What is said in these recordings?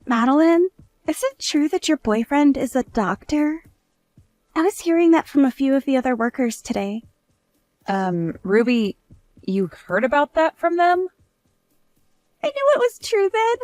Madeline, is it true that your boyfriend is a doctor? I was hearing that from a few of the other workers today. Ruby, you heard about that from them? I knew it was true then.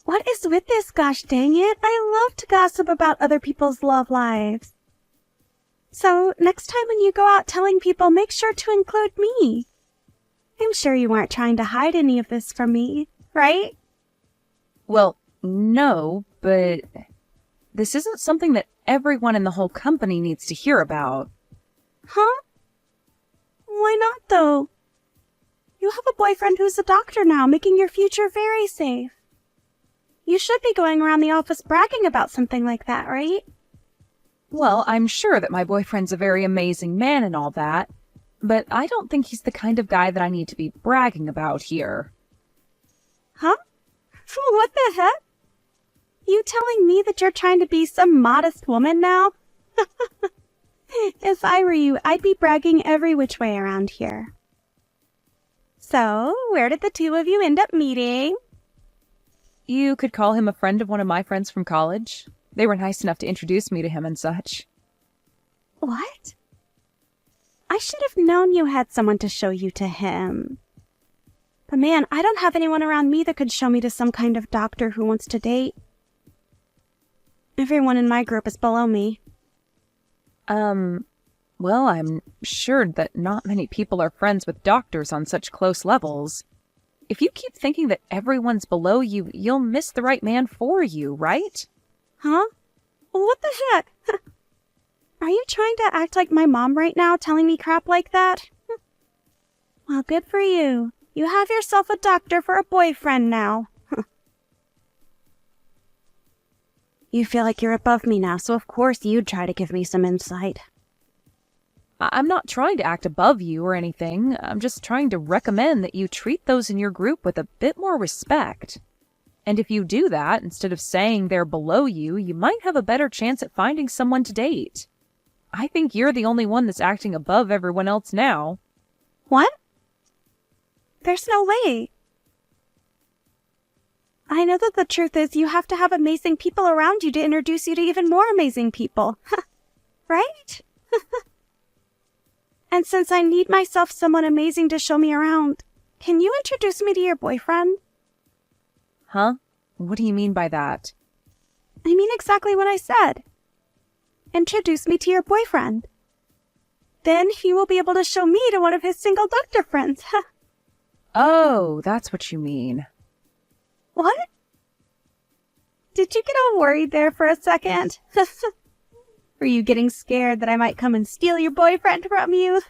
What is with this, gosh dang it? I love to gossip about other people's love lives. So, next time when you go out telling people, make sure to include me. I'm sure you weren't trying to hide any of this from me, right? Well, no, but this isn't something that everyone in the whole company needs to hear about. Huh? Why not, though? You have a boyfriend who's a doctor now, making your future very safe. You should be going around the office bragging about something like that, right? Well, I'm sure that my boyfriend's a very amazing man and all that, but I don't think he's the kind of guy that I need to be bragging about here. Huh? What the heck? You telling me that you're trying to be some modest woman now? If I were you, I'd be bragging every which way around here. So, where did the two of you end up meeting? You could call him a friend of one of my friends from college. They were nice enough to introduce me to him and such. What? I should have known you had someone to show you to him. But man, I don't have anyone around me that could show me to some kind of doctor who wants to date. Everyone in my group is below me. Well, I'm sure that not many people are friends with doctors on such close levels. If you keep thinking that everyone's below you, you'll miss the right man for you, right? Huh? What the heck? Are you trying to act like my mom right now, telling me crap like that? Well, good for you. You have yourself a doctor for a boyfriend now. You feel like you're above me now, so of course you'd try to give me some insight. I'm not trying to act above you or anything. I'm just trying to recommend that you treat those in your group with a bit more respect. And if you do that, instead of saying they're below you, you might have a better chance at finding someone to date. I think you're the only one that's acting above everyone else now. What? There's no way. I know that the truth is you have to have amazing people around you to introduce you to even more amazing people. Right? And since I need myself someone amazing to show me around, can you introduce me to your boyfriend? Huh? What do you mean by that? I mean exactly what I said. Introduce me to your boyfriend. Then he will be able to show me to one of his single doctor friends. Oh, that's what you mean. What? Did you get all worried there for a second? Were you getting scared that I might come and steal your boyfriend from you?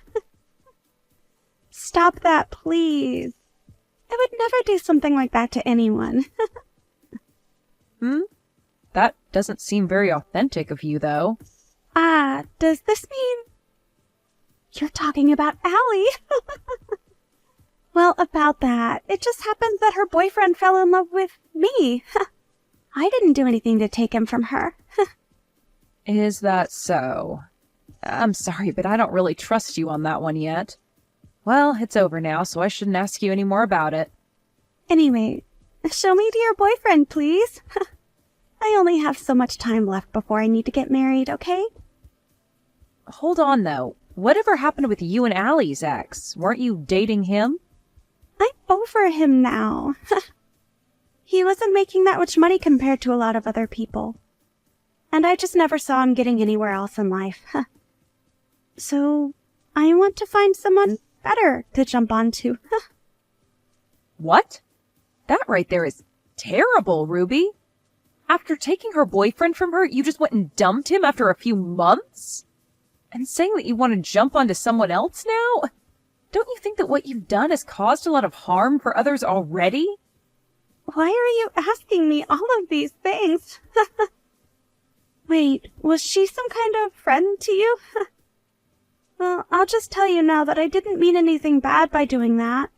Stop that, please. I would never do something like that to anyone. That doesn't seem very authentic of you, though. Does this mean you're talking about Allie? Well, about that, it just happened that her boyfriend fell in love with me. I didn't do anything to take him from her. Is that so? I'm sorry, but I don't really trust you on that one yet. Well, it's over now, so I shouldn't ask you any more about it. Anyway, show me to your boyfriend, please. I only have so much time left before I need to get married, okay? Hold on, though. Whatever happened with you and Allie's ex? Weren't you dating him? I'm over him now. He wasn't making that much money compared to a lot of other people. And I just never saw him getting anywhere else in life. So, I want to find someone better to jump onto. What? That right there is terrible, Ruby. After taking her boyfriend from her, you just went and dumped him after a few months? And saying that you want to jump onto someone else now? Don't you think that what you've done has caused a lot of harm for others already? Why are you asking me all of these things? Wait, was she some kind of friend to you? Well, I'll just tell you now that I didn't mean anything bad by doing that.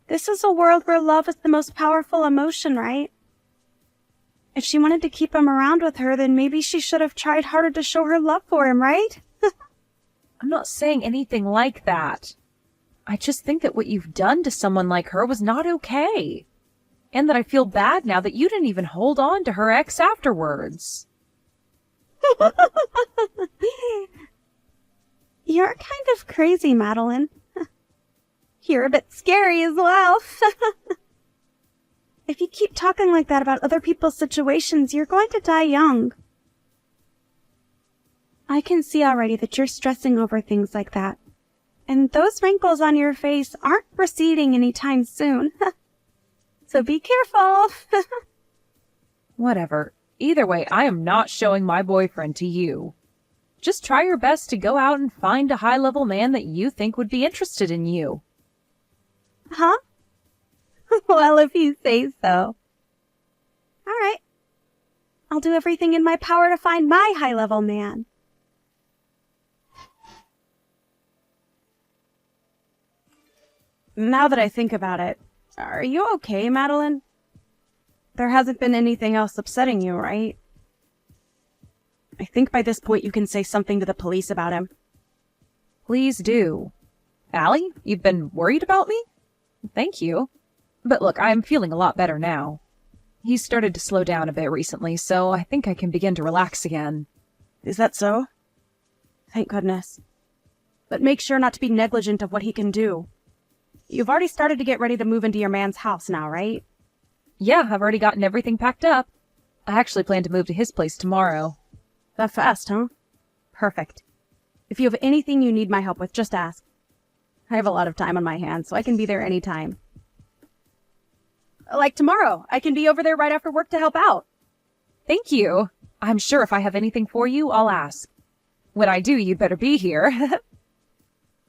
This is a world where love is the most powerful emotion, right? If she wanted to keep him around with her, then maybe she should have tried harder to show her love for him, right? I'm not saying anything like that. I just think that what you've done to someone like her was not okay. And that I feel bad now that you didn't even hold on to her ex afterwards. You're kind of crazy, Madeline. You're a bit scary as well. If you keep talking like that about other people's situations, you're going to die young. I can see already that you're stressing over things like that. And those wrinkles on your face aren't receding anytime soon. So be careful. Whatever. Either way, I am not showing my boyfriend to you. Just try your best to go out and find a high-level man that you think would be interested in you. Huh? Well, if you say so. All right. I'll do everything in my power to find my high-level man. Now that I think about it, are you okay, Madeline? There hasn't been anything else upsetting you, right? I think by this point you can say something to the police about him. Please do. Allie, you've been worried about me? Thank you. But look, I'm feeling a lot better now. He's started to slow down a bit recently, so I think I can begin to relax again. Is that so? Thank goodness. But make sure not to be negligent of what he can do. You've already started to get ready to move into your man's house now, right? Yeah, I've already gotten everything packed up. I actually plan to move to his place tomorrow. That fast, huh? Perfect. If you have anything you need my help with, just ask. I have a lot of time on my hands, so I can be there anytime. Like tomorrow, I can be over there right after work to help out. Thank you. I'm sure if I have anything for you, I'll ask. When I do, you'd better be here.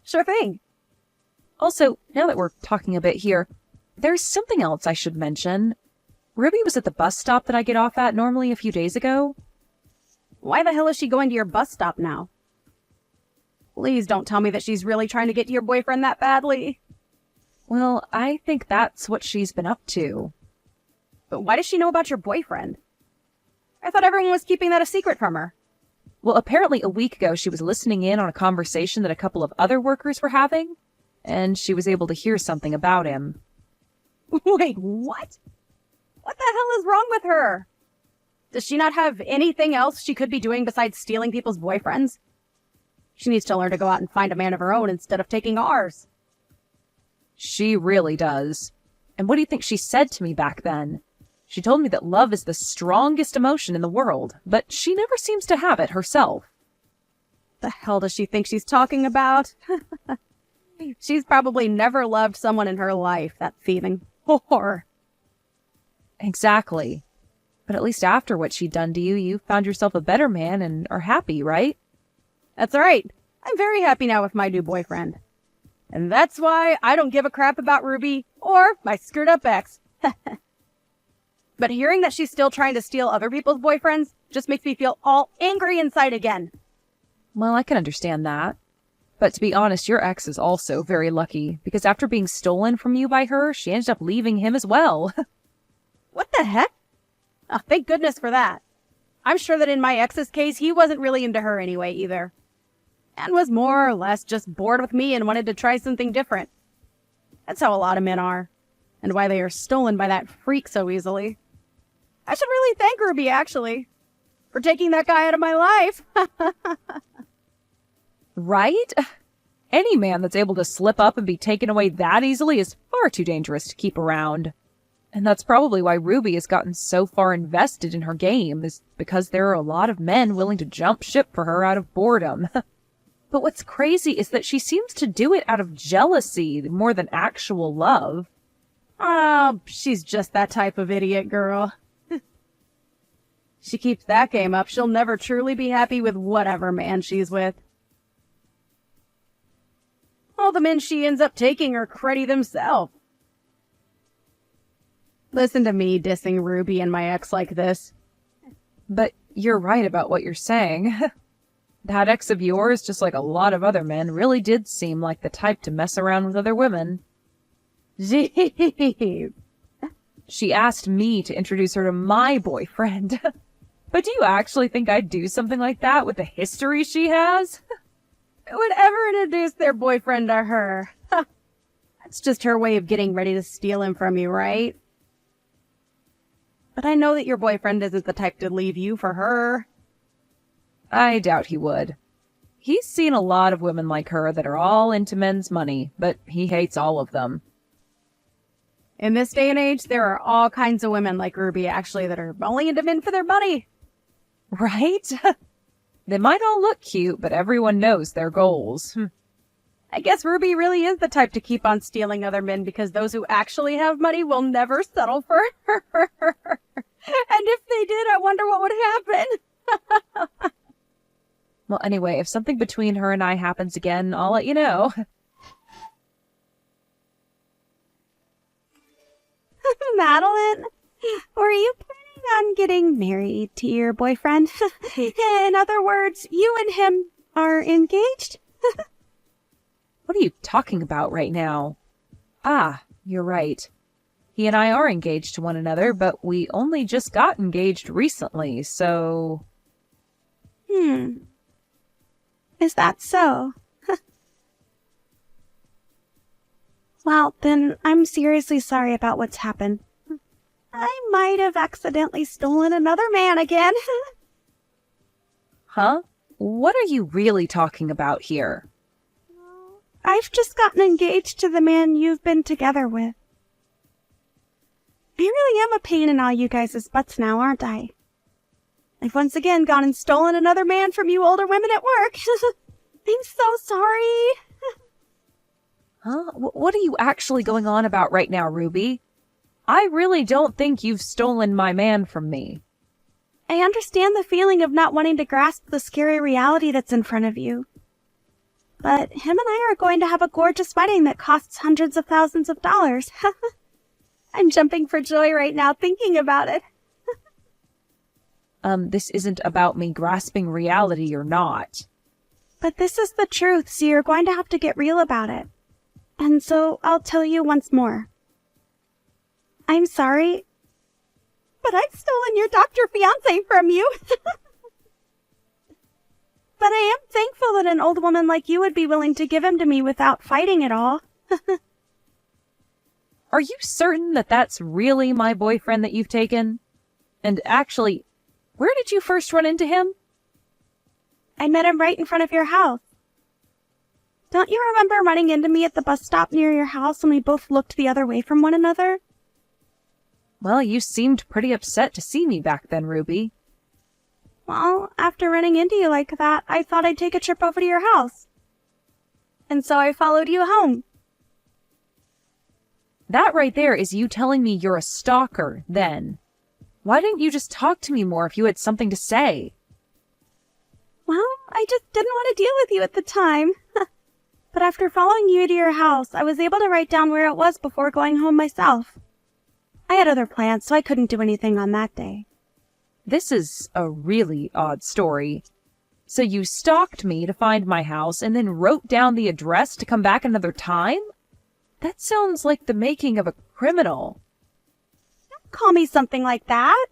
Sure thing. Also, now that we're talking a bit here, there's something else I should mention. Ruby was at the bus stop that I get off at normally a few days ago. Why the hell is she going to your bus stop now? Please don't tell me that she's really trying to get to your boyfriend that badly. Well, I think that's what she's been up to. But why does she know about your boyfriend? I thought everyone was keeping that a secret from her. Well, apparently a week ago she was listening in on a conversation that a couple of other workers were having, and she was able to hear something about him. Wait, what? What the hell is wrong with her? Does she not have anything else she could be doing besides stealing people's boyfriends? She needs to learn to go out and find a man of her own instead of taking ours. She really does. And what do you think she said to me back then? She told me that love is the strongest emotion in the world, but she never seems to have it herself. The hell does she think she's talking about? She's probably never loved someone in her life, that thieving whore. Exactly. But at least after what she'd done to you, you found yourself a better man and are happy, right? That's right. I'm very happy now with my new boyfriend. And that's why I don't give a crap about Ruby or my screwed up ex. But hearing that she's still trying to steal other people's boyfriends just makes me feel all angry inside again. Well, I can understand that. But to be honest, your ex is also very lucky, because after being stolen from you by her, she ended up leaving him as well. What the heck? Oh, thank goodness for that. I'm sure that in my ex's case, he wasn't really into her anyway either. And was more or less just bored with me and wanted to try something different. That's how a lot of men are. And why they are stolen by that freak so easily. I should really thank Ruby, actually, for taking that guy out of my life. Right? Any man that's able to slip up and be taken away that easily is far too dangerous to keep around. And that's probably why Ruby has gotten so far invested in her game, is because there are a lot of men willing to jump ship for her out of boredom. But what's crazy is that she seems to do it out of jealousy more than actual love. Oh, she's just that type of idiot girl. She keeps that game up, she'll never truly be happy with whatever man she's with. All the men she ends up taking are cruddy themselves. Listen to me dissing Ruby and my ex like this. But you're right about what you're saying. That ex of yours, just like a lot of other men, really did seem like the type to mess around with other women. Jeez. She asked me to introduce her to my boyfriend. But do you actually think I'd do something like that with the history she has? Who would ever introduce their boyfriend to her? That's just her way of getting ready to steal him from you, right? But I know that your boyfriend isn't the type to leave you for her. I doubt he would. He's seen a lot of women like her that are all into men's money, but he hates all of them. In this day and age, there are all kinds of women like Ruby, actually, that are only into men for their money. Right? They might all look cute, but everyone knows their goals. I guess Ruby really is the type to keep on stealing other men because those who actually have money will never settle for her. And if they did, I wonder what would happen. Well, anyway, if something between her and I happens again, I'll let you know. Madeline, were you planning on getting married to your boyfriend? In other words, you and him are engaged? What are you talking about right now? Ah, you're right. He and I are engaged to one another, but we only just got engaged recently, so... Is that so? Well, then I'm seriously sorry about what's happened. I might have accidentally stolen another man again. Huh? What are you really talking about here? I've just gotten engaged to the man you've been together with. I really am a pain in all you guys' butts now, aren't I? I've once again gone and stolen another man from you older women at work. I'm so sorry. Huh? What are you actually going on about right now, Ruby? I really don't think you've stolen my man from me. I understand the feeling of not wanting to grasp the scary reality that's in front of you. But him and I are going to have a gorgeous wedding that costs hundreds of thousands of dollars. I'm jumping for joy right now thinking about it. This isn't about me grasping reality or not. But this is the truth, so you're going to have to get real about it. And so I'll tell you once more. I'm sorry, but I've stolen your doctor fiancé from you. But I am thankful that an old woman like you would be willing to give him to me without fighting at all. Are you certain that that's really my boyfriend that you've taken? And actually, where did you first run into him? I met him right in front of your house. Don't you remember running into me at the bus stop near your house when we both looked the other way from one another? Well, you seemed pretty upset to see me back then, Ruby. Well, after running into you like that, I thought I'd take a trip over to your house. And so I followed you home. That right there is you telling me you're a stalker, then. Why didn't you just talk to me more if you had something to say? Well, I just didn't want to deal with you at the time. But after following you to your house, I was able to write down where it was before going home myself. I had other plans, so I couldn't do anything on that day. This is a really odd story. So you stalked me to find my house and then wrote down the address to come back another time? That sounds like the making of a criminal. Don't call me something like that.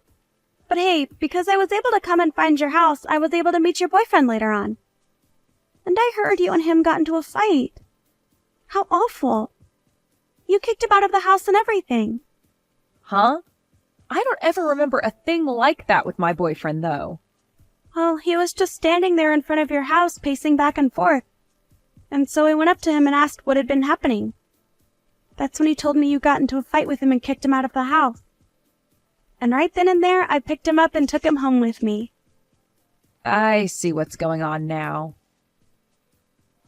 But hey, because I was able to come and find your house, I was able to meet your boyfriend later on. And I heard you and him got into a fight. How awful. You kicked him out of the house and everything. Huh? I don't ever remember a thing like that with my boyfriend, though. Well, he was just standing there in front of your house, pacing back and forth. And so I went up to him and asked what had been happening. That's when he told me you got into a fight with him and kicked him out of the house. And right then and there, I picked him up and took him home with me. I see what's going on now.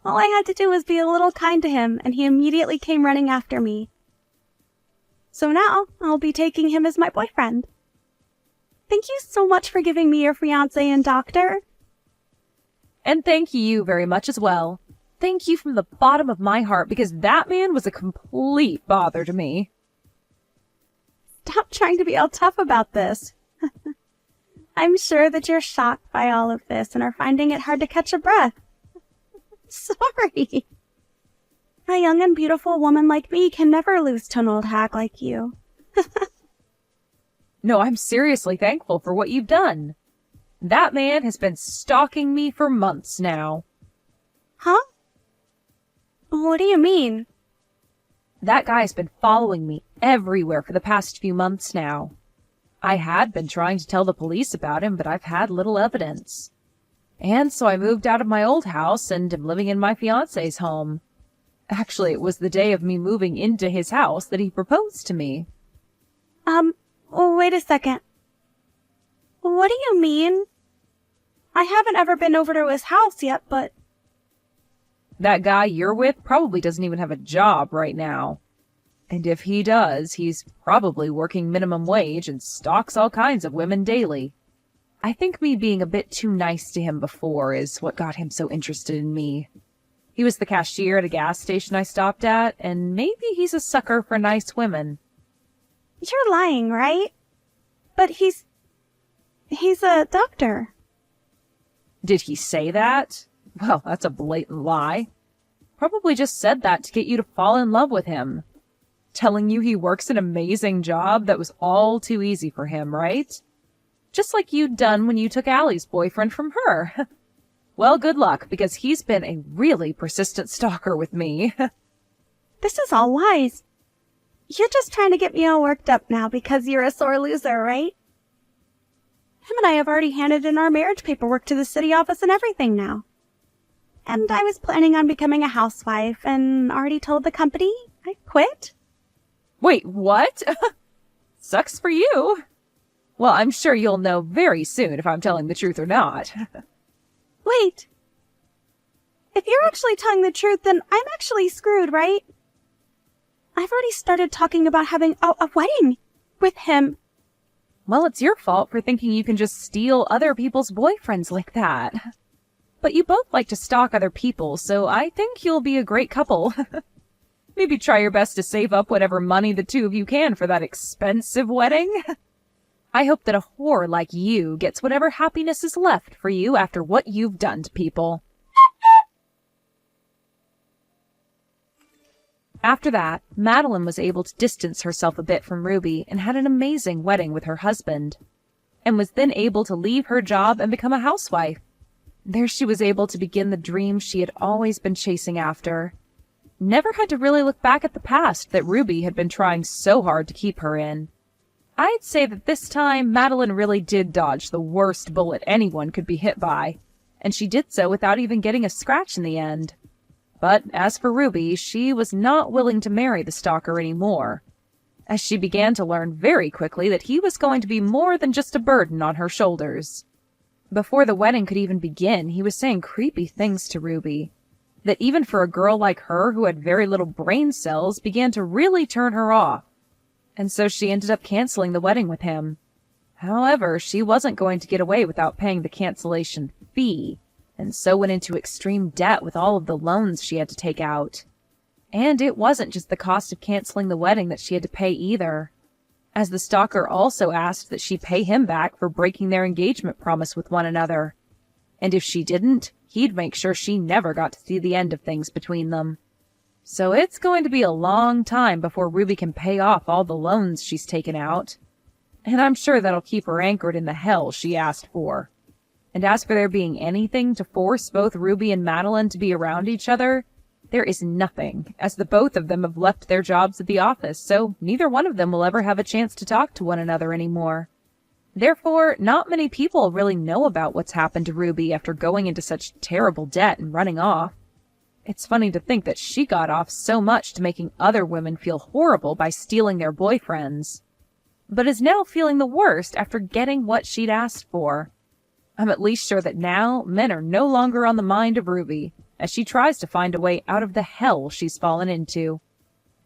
All I had to do was be a little kind to him, and he immediately came running after me. So now, I'll be taking him as my boyfriend. Thank you so much for giving me your fiancé and doctor. And thank you very much as well. Thank you from the bottom of my heart, because that man was a complete bother to me. Stop trying to be all tough about this. I'm sure that you're shocked by all of this and are finding it hard to catch a breath. Sorry. A young and beautiful woman like me can never lose to an old hag like you. No, I'm seriously thankful for what you've done. That man has been stalking me for months now. Huh? What do you mean? That guy's been following me everywhere for the past few months now. I had been trying to tell the police about him, but I've had little evidence. And so I moved out of my old house and am living in my fiancé's home. Actually, it was the day of me moving into his house that he proposed to me. Wait a second. What do you mean? I haven't ever been over to his house yet, but... That guy you're with probably doesn't even have a job right now. And if he does, he's probably working minimum wage and stalks all kinds of women daily. I think me being a bit too nice to him before is what got him so interested in me. He was the cashier at a gas station I stopped at, and maybe he's a sucker for nice women. You're lying, right? But he's a doctor. Did he say that? Well, that's a blatant lie. Probably just said that to get you to fall in love with him. Telling you he works an amazing job that was all too easy for him, right? Just like you'd done when you took Allie's boyfriend from her. Well, good luck, because he's been a really persistent stalker with me. This is all lies. You're just trying to get me all worked up now because you're a sore loser, right? Him and I have already handed in our marriage paperwork to the city office and everything now. And I was planning on becoming a housewife and already told the company I quit. Wait, what? Sucks for you. Well, I'm sure you'll know very soon if I'm telling the truth or not. Wait. If you're actually telling the truth, then I'm actually screwed, right? I've already started talking about having a wedding with him. Well, it's your fault for thinking you can just steal other people's boyfriends like that. But you both like to stalk other people, so I think you'll be a great couple. Maybe try your best to save up whatever money the two of you can for that expensive wedding. I hope that a whore like you gets whatever happiness is left for you after what you've done to people. After that, Madeline was able to distance herself a bit from Ruby and had an amazing wedding with her husband, and was then able to leave her job and become a housewife. There she was able to begin the dream she had always been chasing after. Never had to really look back at the past that Ruby had been trying so hard to keep her in. I'd say that this time Madeline really did dodge the worst bullet anyone could be hit by, and she did so without even getting a scratch in the end. But as for Ruby, she was not willing to marry the stalker anymore, as she began to learn very quickly that he was going to be more than just a burden on her shoulders. Before the wedding could even begin, he was saying creepy things to Ruby, that even for a girl like her who had very little brain cells began to really turn her off, and so she ended up canceling the wedding with him. However, she wasn't going to get away without paying the cancellation fee, and so went into extreme debt with all of the loans she had to take out. And it wasn't just the cost of canceling the wedding that she had to pay either, as the stalker also asked that she pay him back for breaking their engagement promise with one another. And if she didn't, he'd make sure she never got to see the end of things between them. So it's going to be a long time before Ruby can pay off all the loans she's taken out. And I'm sure that'll keep her anchored in the hell she asked for. And as for there being anything to force both Ruby and Madeline to be around each other, there is nothing, as the both of them have left their jobs at the office, so neither one of them will ever have a chance to talk to one another anymore. Therefore, not many people really know about what's happened to Ruby after going into such terrible debt and running off. It's funny to think that she got off so much to making other women feel horrible by stealing their boyfriends, but is now feeling the worst after getting what she'd asked for. I'm at least sure that now men are no longer on the mind of Ruby, as she tries to find a way out of the hell she's fallen into.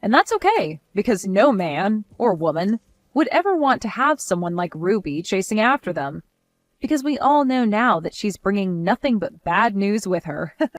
And that's okay, because no man, or woman, would ever want to have someone like Ruby chasing after them, because we all know now that she's bringing nothing but bad news with her.